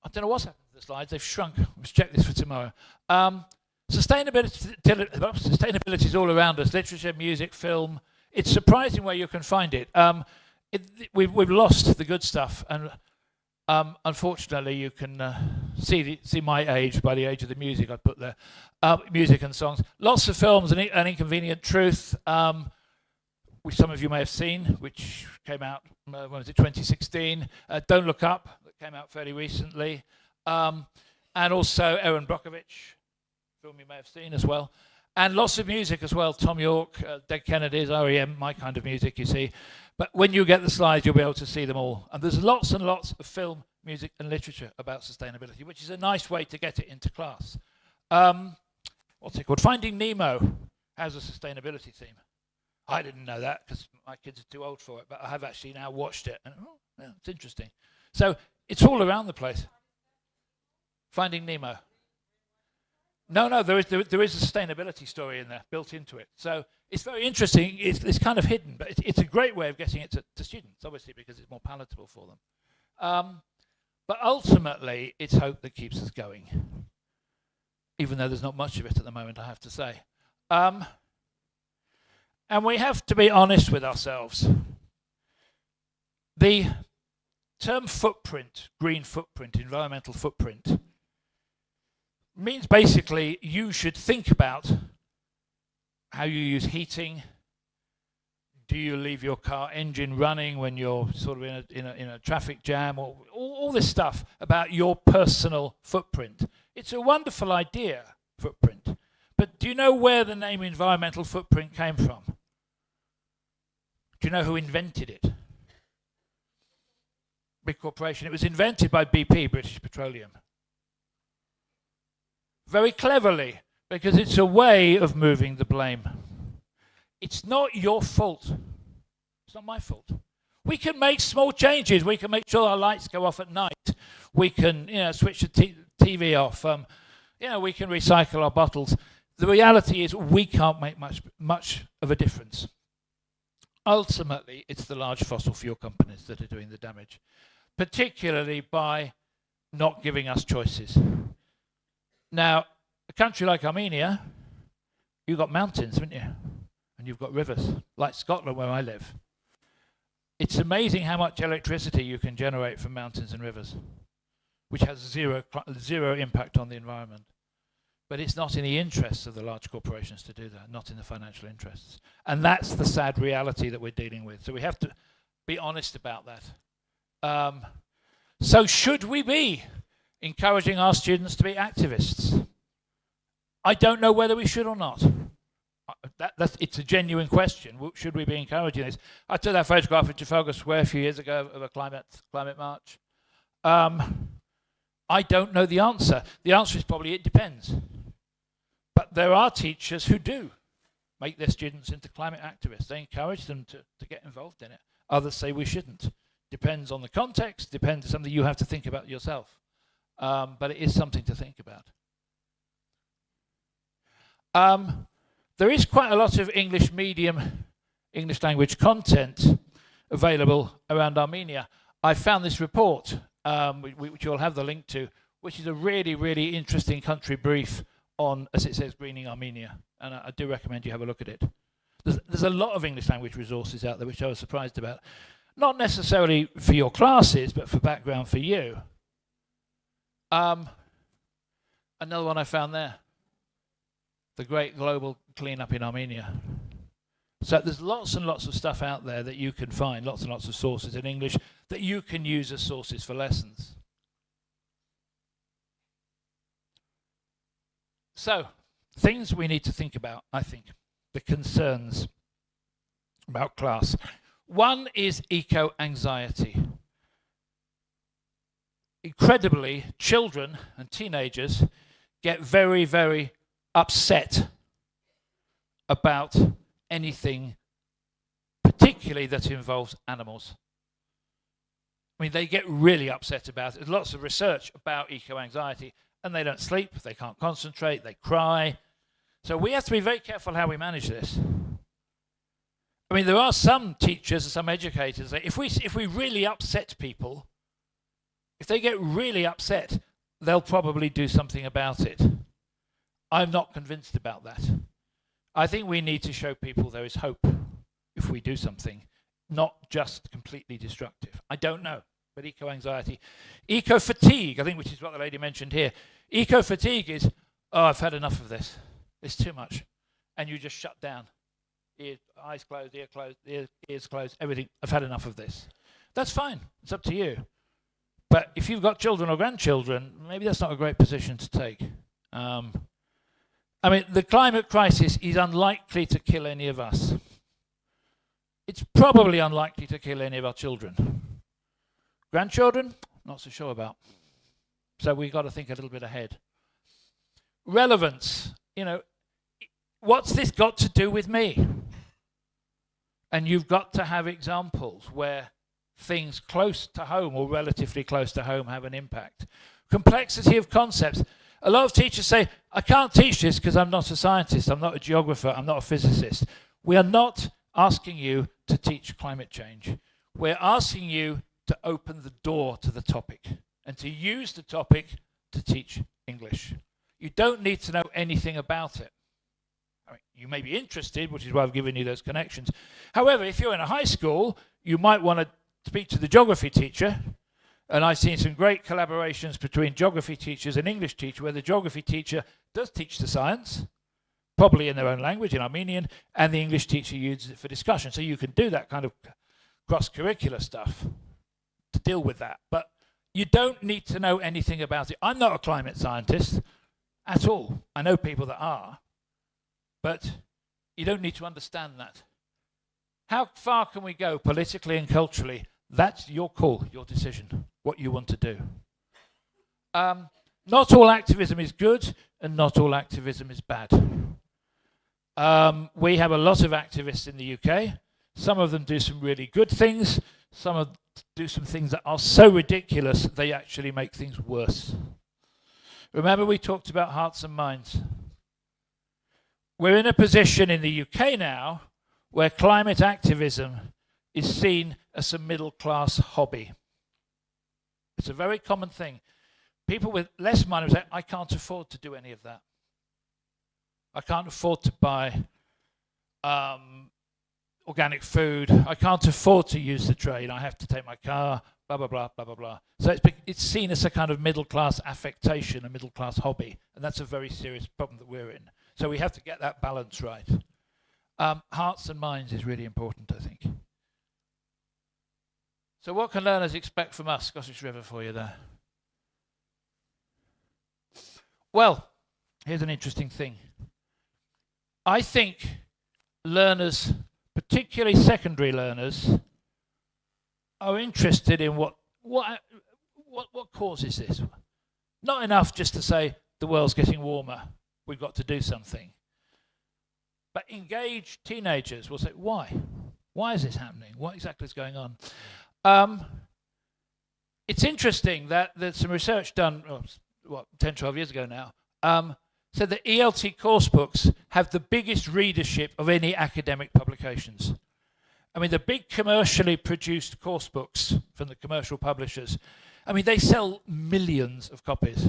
Speaker 2: I don't know what's happened to the slides. They've shrunk. Let's check this for tomorrow. Sustainability is all around us. Literature, music, film. It's surprising where you can find it. We've lost the good stuff, and unfortunately, you can see my age by the age of the music I put there. Music and songs. Lots of films. An Inconvenient Truth, which some of you may have seen, which came out, when was it, 2016. Don't Look Up, that came out fairly recently. And also Erin Brockovich, film you may have seen as well. And lots of music as well. Tom York, Dead Kennedys, REM, my kind of music, you see. But when you get the slides, you'll be able to see them all. And there's lots and lots of film, music, and literature about sustainability, which is a nice way to get it into class. What's it called? Finding Nemo has a sustainability theme. I didn't know that because my kids are too old for it, but I have actually now watched it. And yeah, it's interesting. So it's all around the place. Finding Nemo. No, there is a sustainability story in there, built into it. So it's very interesting. It's kind of hidden, but it's a great way of getting it to students, obviously, because it's more palatable for them. But ultimately, it's hope that keeps us going, even though there's not much of it at the moment, I have to say. And we have to be honest with ourselves. The term footprint, green footprint, environmental footprint, means basically you should think about how you use heating. Do you leave your car engine running when you're sort of in a traffic jam, or all this stuff about your personal footprint? It's a wonderful idea, footprint. But do you know where the name environmental footprint came from? Do you know who invented it? Big corporation. It was invented by BP, British Petroleum. Very cleverly, because it's a way of moving the blame. It's not your fault. It's not my fault. We can make small changes. We can make sure our lights go off at night. We can, switch the TV off. We can recycle our bottles. The reality is we can't make much of a difference. Ultimately, it's the large fossil fuel companies that are doing the damage, particularly by not giving us choices. Now, a country like Armenia, you've got mountains, haven't you? And you've got rivers, like Scotland where I live. It's amazing how much electricity you can generate from mountains and rivers, which has zero impact on the environment. But it's not in the interests of the large corporations to do that, not in the financial interests. And that's the sad reality that we're dealing with. So we have to be honest about that. So should we be encouraging our students to be activists? I don't know whether we should or not. It's a genuine question. Should we be encouraging this? I took that photograph in Trafalgar Square a few years ago of a climate march. I don't know the answer. The answer is probably it depends. But there are teachers who do make their students into climate activists. They encourage them to get involved in it. Others say we shouldn't. Depends on the context, depends on something you have to think about yourself. But it is something to think about. There is quite a lot of English medium, English language content available around Armenia. I found this report, which you'll have the link to, which is a really, really interesting country brief on, as it says, greening Armenia. And I do recommend you have a look at it. There's a lot of English language resources out there, which I was surprised about. Not necessarily for your classes, but for background for you. Another one I found there. The Great Global Cleanup in Armenia. So there's lots and lots of stuff out there that you can find, lots and lots of sources in English that you can use as sources for lessons. So, things we need to think about, I think, the concerns about class. One is eco-anxiety. Incredibly, children and teenagers get very, very upset about anything, particularly that involves animals. I mean, they get really upset about it. There's lots of research about eco-anxiety, and they don't sleep, they can't concentrate, they cry. So we have to be very careful how we manage this. I mean, there are some teachers and some educators that if we really upset people, if they get really upset, they'll probably do something about it. I'm not convinced about that. I think we need to show people there is hope if we do something, not just completely destructive. I don't know, but eco-anxiety. Eco-fatigue, I think, which is what the lady mentioned here. Eco-fatigue is, oh, I've had enough of this. It's too much. And you just shut down. Eyes closed, ears closed, everything. I've had enough of this. That's fine. It's up to you. But if you've got children or grandchildren, maybe that's not a great position to take. I mean, the climate crisis is unlikely to kill any of us. It's probably unlikely to kill any of our children. Grandchildren, not so sure about. So we've got to think a little bit ahead. Relevance, you know, what's this got to do with me? And you've got to have examples where things close to home or relatively close to home have an impact. Complexity of concepts. A lot of teachers say, I can't teach this because I'm not a scientist, I'm not a geographer, I'm not a physicist. We are not asking you to teach climate change. We're asking you to open the door to the topic and to use the topic to teach English. You don't need to know anything about it. I mean, you may be interested, which is why I've given you those connections. However, if you're in a high school, you might want to speak to the geography teacher. And I've seen some great collaborations between geography teachers and English teachers where the geography teacher does teach the science, probably in their own language, in Armenian, and the English teacher uses it for discussion. So you can do that kind of cross-curricular stuff to deal with that. But you don't need to know anything about it. I'm not a climate scientist at all. I know people that are. But you don't need to understand that. How far can we go politically and culturally? That's your call, your decision, what you want to do. Not all activism is good, and not all activism is bad. We have a lot of activists in the UK. Some of them do some really good things. Some of them do some things that are so ridiculous they actually make things worse. Remember we talked about hearts and minds. We're in a position in the UK now where climate activism is seen as a middle-class hobby. It's a very common thing. People with less money say, I can't afford to do any of that. I can't afford to buy organic food. I can't afford to use the train. I have to take my car, blah, blah, blah, blah, blah, blah. So it's seen as a kind of middle-class affectation, a middle-class hobby. And that's a very serious problem that we're in. So we have to get that balance right. Hearts and minds is really important, I think. So what can learners expect from us? Scottish River for you there. Well, here's an interesting thing. I think learners, particularly secondary learners, are interested in what what causes this? Not enough just to say the world's getting warmer, we've got to do something. But engaged teenagers will say, why? Why is this happening? What exactly is going on? It's interesting that there's some research done, 10, 12 years ago now, said that ELT course books have the biggest readership of any academic publications. I mean, the big commercially produced course books from the commercial publishers, I mean, they sell millions of copies.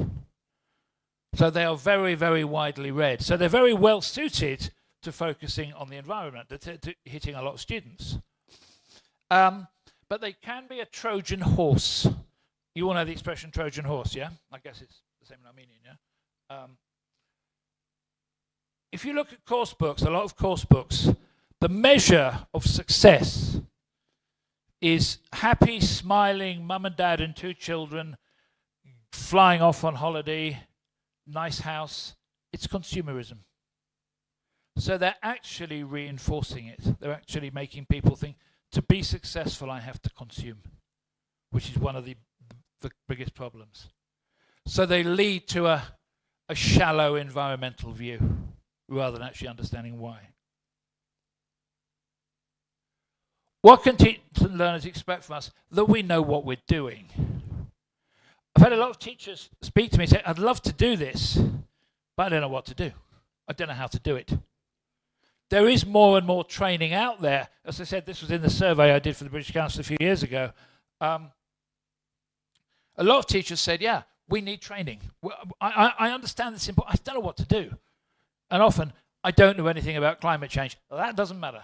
Speaker 2: So they are very, very widely read. So they're very well suited to focusing on the environment, to hitting a lot of students. But they can be a Trojan horse. You all know the expression Trojan horse, yeah? I guess it's the same in Armenian, yeah? If you look at course books, a lot of course books, the measure of success is happy, smiling mum and dad and 2 children flying off on holiday, nice house. It's consumerism. So they're actually reinforcing it. They're actually making people think, to be successful, I have to consume, which is one of the biggest problems. So they lead to a shallow environmental view rather than actually understanding why. What can teachers and learners expect from us? That we know what we're doing. I've had a lot of teachers speak to me and say, I'd love to do this, but I don't know what to do. I don't know how to do it. There is more and more training out there. As I said, this was in the survey I did for the British Council a few years ago. A lot of teachers said, yeah, we need training. I understand it's important. I don't know what to do. And often, I don't know anything about climate change. Well, that doesn't matter.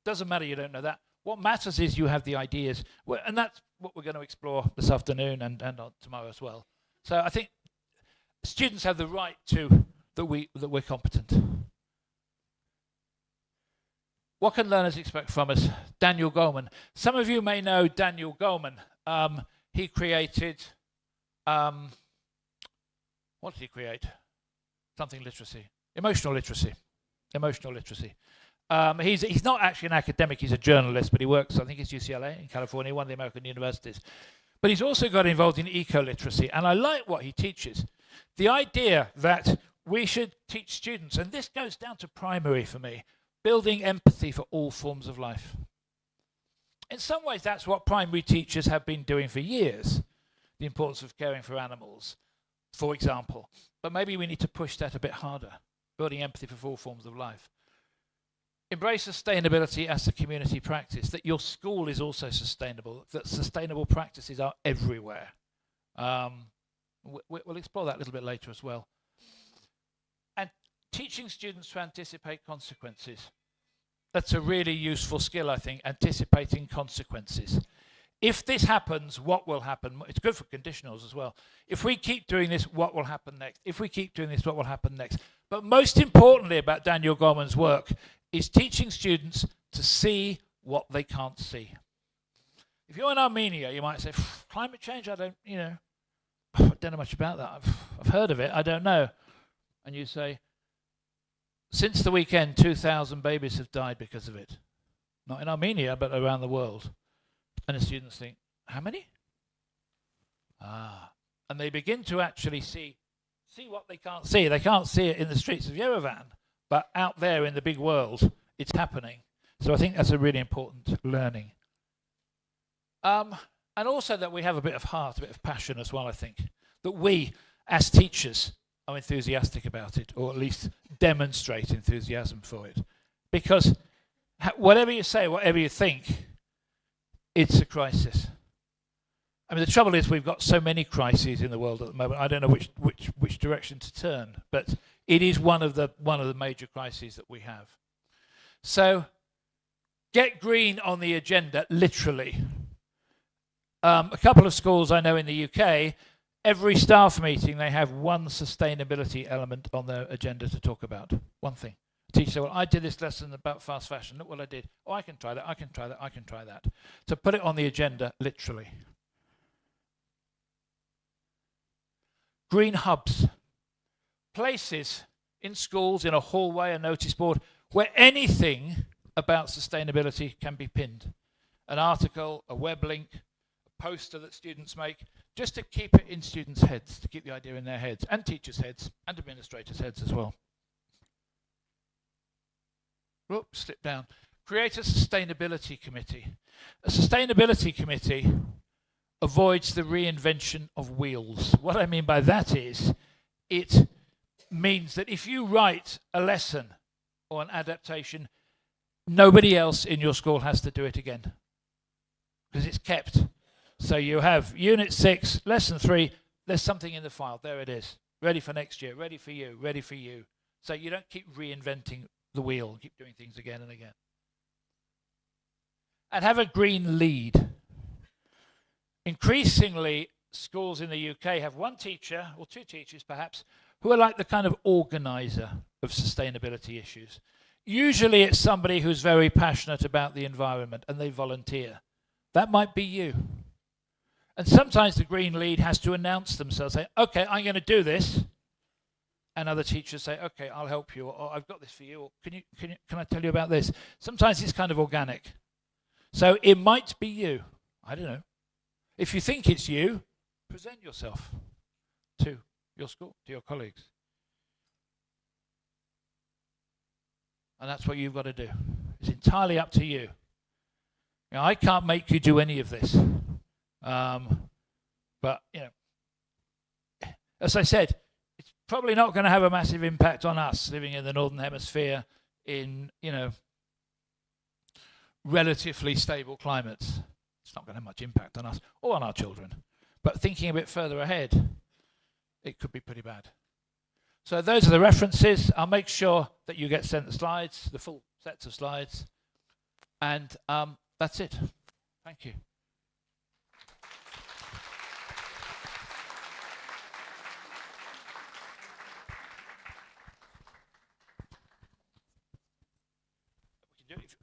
Speaker 2: Doesn't matter you don't know that. What matters is you have the ideas. And that's what we're going to explore this afternoon and tomorrow as well. So I think students have the right to, that we're competent. What can learners expect from us? Daniel Goleman. Some of you may know Daniel Goleman. He created, what did he create? Something literacy. Emotional literacy. Emotional literacy. He's not actually an academic, he's a journalist, but he works, I think it's UCLA in California, one of the American universities. But he's also got involved in eco-literacy, and I like what he teaches. The idea that we should teach students, and this goes down to primary for me, building empathy for all forms of life. In some ways, that's what primary teachers have been doing for years, the importance of caring for animals, for example. But maybe we need to push that a bit harder, building empathy for all forms of life. Embrace sustainability as a community practice, that your school is also sustainable, that sustainable practices are everywhere. We'll explore that a little bit later as well. And teaching students to anticipate consequences. That's a really useful skill, I think, anticipating consequences. If this happens, what will happen? It's good for conditionals as well. If we keep doing this, what will happen next? If we keep doing this, what will happen next? But most importantly about Daniel Goleman's work is teaching students to see what they can't see. If you're in Armenia, you might say, climate change, I don't know much about that. I've heard of it, I don't know. And you say, since the weekend, 2,000 babies have died because of it. Not in Armenia, but around the world. And the students think, how many? And they begin to actually see what they can't see. They can't see it in the streets of Yerevan, but out there in the big world, it's happening. So I think that's a really important learning. And also that we have a bit of heart, a bit of passion as well, I think. That we, as teachers, are enthusiastic about it, or at least demonstrate enthusiasm for it. Because whatever you say, whatever you think, it's a crisis. I mean, the trouble is we've got so many crises in the world at the moment. I don't know which direction to turn, but it is one of the major crises that we have. So, get green on the agenda, literally. A couple of schools I know in the UK, every staff meeting they have one sustainability element on their agenda to talk about. One thing. The teacher said, well, I did this lesson about fast fashion. Look what I did. Oh, I can try that, I can try that, I can try that. To put it on the agenda, literally. Green hubs. Places in schools, in a hallway, a notice board, where anything about sustainability can be pinned. An article, a web link, a poster that students make, just to keep it in students' heads, to keep the idea in their heads, and teachers' heads, and administrators' heads as well. Whoops, slip down. Create a sustainability committee. A sustainability committee avoids the reinvention of wheels. What I mean by that is, it means that if you write a lesson or an adaptation, nobody else in your school has to do it again, because it's kept. So you have Unit 6, Lesson 3, there's something in the file, there it is. Ready for next year, ready for you, ready for you. So you don't keep reinventing the wheel, keep doing things again and again. And have a green lead. Increasingly, schools in the UK have one teacher, or two teachers perhaps, who are like the kind of organizer of sustainability issues. Usually it's somebody who's very passionate about the environment and they volunteer. That might be you. And sometimes the green lead has to announce themselves, say, okay, I'm going to do this. And other teachers say, okay, I'll help you, or I've got this for you, or can I tell you about this? Sometimes it's kind of organic. So it might be you. I don't know. If you think it's you, present yourself to your school, to your colleagues. And that's what you've got to do. It's entirely up to you. Now, I can't make you do any of this. But, you know, as I said, it's probably not going to have a massive impact on us living in the Northern Hemisphere in, you know, relatively stable climates. It's not going to have much impact on us or on our children. But thinking a bit further ahead, it could be pretty bad. So those are the references. I'll make sure that you get sent the slides, the full sets of slides. And that's it. Thank you.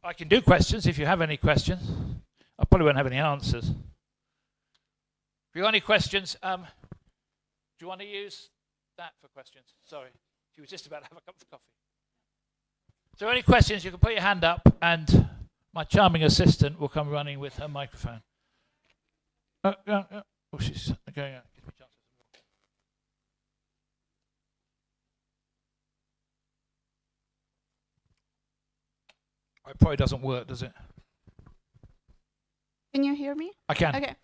Speaker 2: I can do questions if you have any questions. I probably won't have any answers. If you got any questions, do you want to use that for questions? Sorry, she was just about to have a cup of coffee. So any questions, you can put your hand up and my charming assistant will come running with her microphone. Oh, she's going out. Give me a chance. It probably doesn't work, does it?
Speaker 3: Can you hear me?
Speaker 2: I can.
Speaker 3: Okay.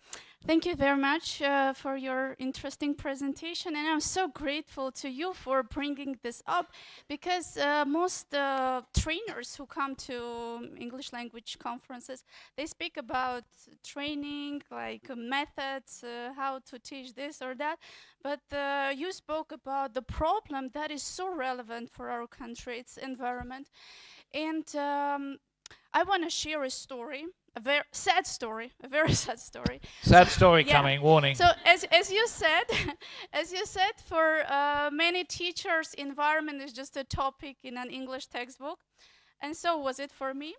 Speaker 3: Thank you very much for your interesting presentation, and I'm so grateful to you for bringing this up, because most trainers who come to English language conferences, they speak about training, like methods, how to teach this or that, but you spoke about the problem that is so relevant for our country, its environment, and I want to share a story. A very sad story, a very sad story.
Speaker 2: Sad story coming, warning.
Speaker 3: So as you said, for many teachers, environment is just a topic in an English textbook, and so was it for me.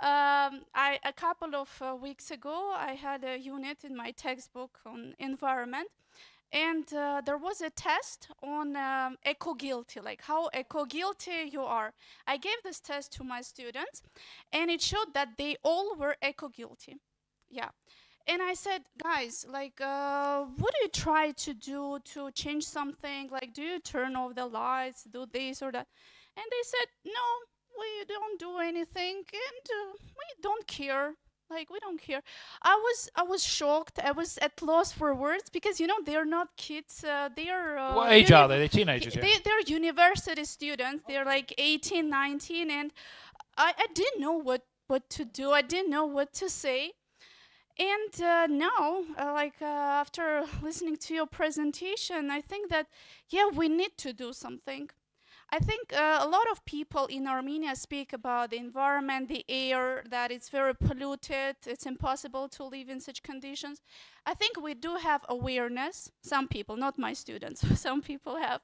Speaker 3: A couple of weeks ago, I had a unit in my textbook on environment, and there was a test on eco-guilty, like how eco-guilty you are. I gave this test to my students, and it showed that they all were eco-guilty. Yeah. And I said, guys, like, what do you try to do to change something? Like, do you turn off the lights, do this or that? And they said, no, we don't do anything, and we don't care. Like, we don't care. I was shocked. I was at loss for words, because, you know, they're not kids. They are...
Speaker 2: what age are they? They're teenagers, yeah?
Speaker 3: They're university students. They're like 18, 19, and I didn't know what to do. I didn't know what to say. And now, after listening to your presentation, I think that, yeah, we need to do something. I think a lot of people in Armenia speak about the environment, the air, that it's very polluted, it's impossible to live in such conditions. I think we do have awareness, some people, not my students, some people have.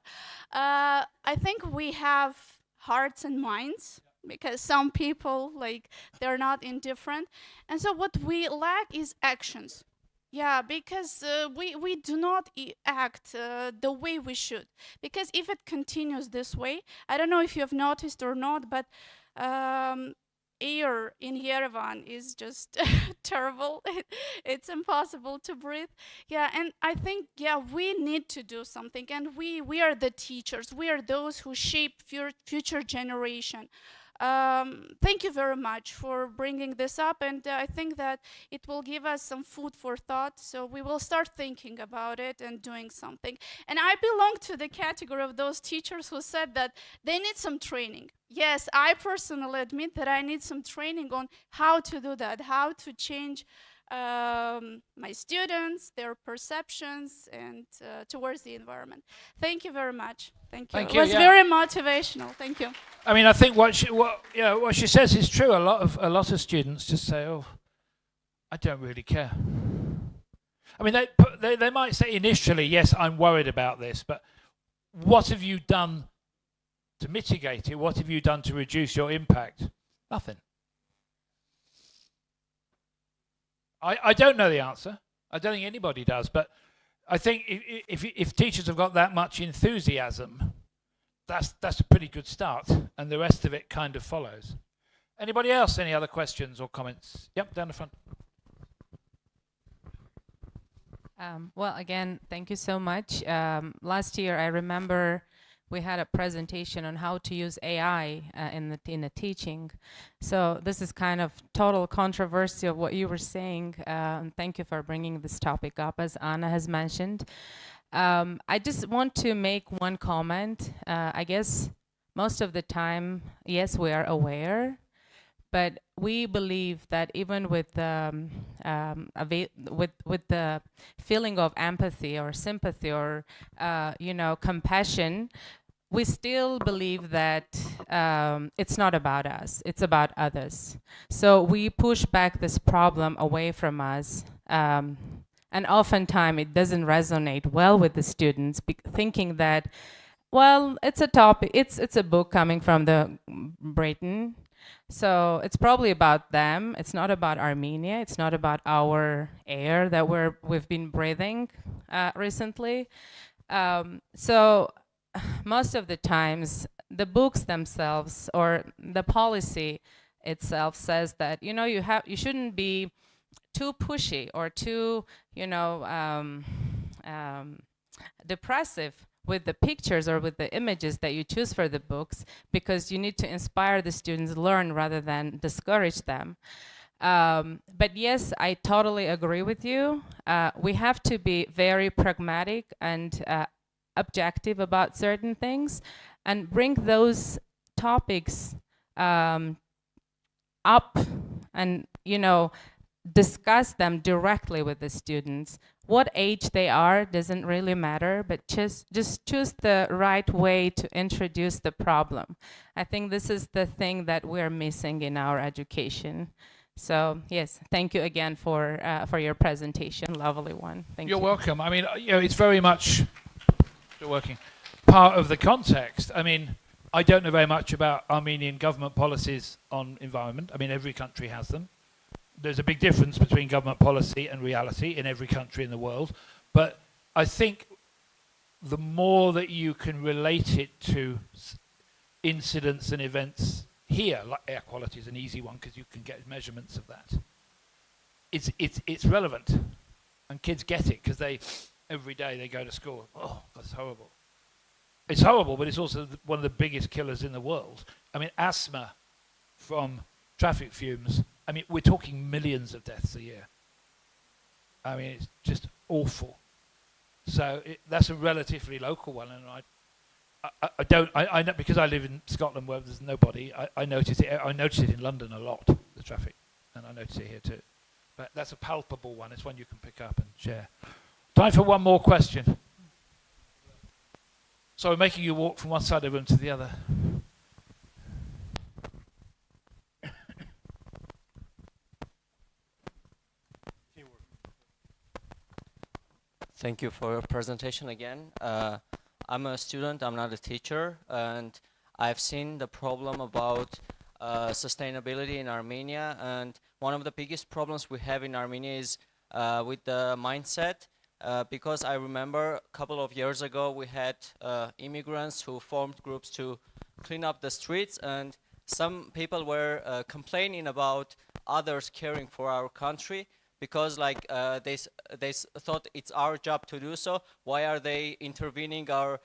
Speaker 3: I think we have hearts and minds, because some people, like, they're not indifferent. And so what we lack is actions. Yeah, because we do not act the way we should. Because if it continues this way, I don't know if you have noticed or not, but air in Yerevan is just terrible. It's impossible to breathe. Yeah, and I think, yeah, we need to do something. And we are the teachers. We are those who shape future generation. Thank you very much for bringing this up, and I think that it will give us some food for thought, so we will start thinking about it and doing something. And I belong to the category of those teachers who said that they need some training. Yes, I personally admit that I need some training on how to do that, how to change my students, their perceptions, and towards the environment. Thank you very much. Thank you.
Speaker 2: Thank
Speaker 3: It
Speaker 2: you,
Speaker 3: was
Speaker 2: yeah.
Speaker 3: very motivational. Thank you.
Speaker 2: I mean, I think what she says is true. A lot of students just say, "Oh, I don't really care." I mean, they might say initially, "Yes, I'm worried about this," but what have you done to mitigate it? What have you done to reduce your impact? Nothing. I don't know the answer. I don't think anybody does, but I think if teachers have got that much enthusiasm, that's a pretty good start, and the rest of it kind of follows. Anybody else? Any other questions or comments? Yep, down the front.
Speaker 4: Well, again, thank you so much. Last year, I remember we had a presentation on how to use AI in the teaching. So this is kind of total controversy of what you were saying. And thank you for bringing this topic up, as Anna has mentioned. I just want to make one comment. I guess most of the time, yes, we are aware, but we believe that even with the feeling of empathy or sympathy or compassion, we still believe that it's not about us, it's about others. So we push back this problem away from us. And oftentimes it doesn't resonate well with the students, thinking that, well, it's a topic, it's a book coming from the Britain, so it's probably about them. It's not about Armenia. It's not about our air that we've been breathing recently. So most of the times, the books themselves or the policy itself says that you shouldn't be too pushy or too depressive with the pictures or with the images that you choose for the books, because you need to inspire the students learn rather than discourage them. But yes, I totally agree with you. We have to be very pragmatic and objective about certain things and bring those topics up and, discuss them directly with the students. What age they are doesn't really matter, but just choose the right way to introduce the problem. I think this is the thing that we're missing in our education. So yes, thank you again for your presentation, lovely one. Thank you.
Speaker 2: You're welcome. I mean, it's very much part of the context. I mean, I don't know very much about Armenian government policies on environment. I mean, every country has them. There's a big difference between government policy and reality in every country in the world. But I think the more that you can relate it to incidents and events here, like air quality is an easy one because you can get measurements of that. It's relevant, and kids get it because every day they go to school. Oh, that's horrible. It's horrible, but it's also one of the biggest killers in the world. I mean, asthma from traffic fumes. I mean, we're talking millions of deaths a year. I mean, it's just awful. So that's a relatively local one, and I know, because I live in Scotland where there's nobody. I notice it. I notice it in London a lot, the traffic, and I notice it here too. But that's a palpable one. It's one you can pick up and share. Time for one more question. So we're making you walk from one side of the room to the other.
Speaker 5: Thank you for your presentation again. I'm a student, I'm not a teacher, and I've seen the problem about sustainability in Armenia, and one of the biggest problems we have in Armenia is with the mindset, because I remember a couple of years ago we had immigrants who formed groups to clean up the streets, and some people were complaining about others caring for our country, because like thought it's our job to do so. Why are they intervening our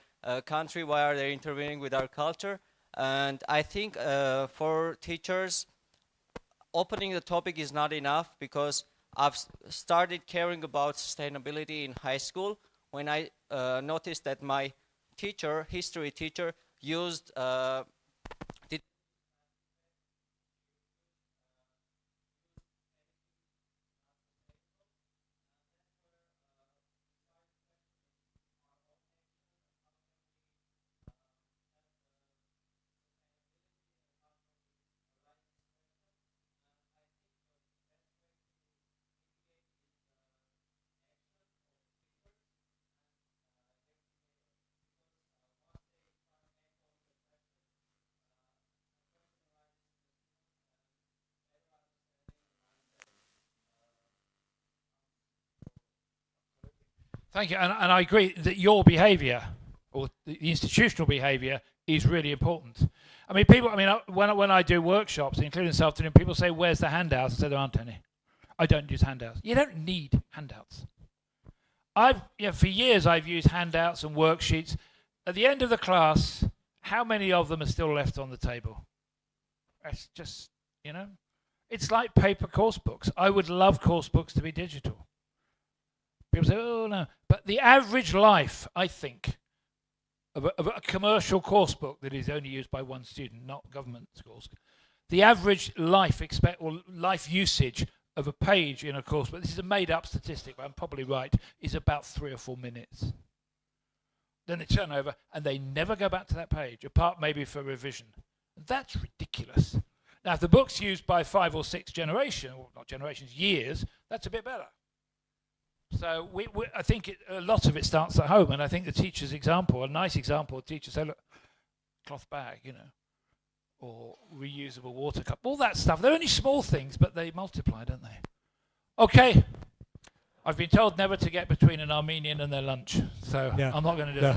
Speaker 5: country? Why are they intervening with our culture? And I think for teachers, opening the topic is not enough, because I've started caring about sustainability in high school when I noticed that my teacher, history teacher, used
Speaker 2: Thank you, and I agree that your behaviour, or the institutional behaviour, is really important. I mean, people. I mean, when I do workshops, including this afternoon, people say, "Where's the handouts?" I say, "There aren't any. I don't use handouts." You don't need handouts. For years I've used handouts and worksheets. At the end of the class, how many of them are still left on the table? It's just, it's like paper course books. I would love course books to be digital. People say, "Oh no," but the average life, I think, of a commercial course book that is only used by one student, not government schools, the average life life usage of a page in a course book, this is a made-up statistic, but I'm probably right, is about 3 or 4 minutes. Then they turn over and they never go back to that page, apart maybe for revision. That's ridiculous. Now, if the book's used by 5 or 6 generations, or not generations, years, that's a bit better. So I think a lot of it starts at home, and I think the teacher's example, a nice example, the teacher say, look, cloth bag, or reusable water cup, all that stuff. They're only small things, but they multiply, don't they? Okay. I've been told never to get between an Armenian and their lunch, so I'm not going to do that.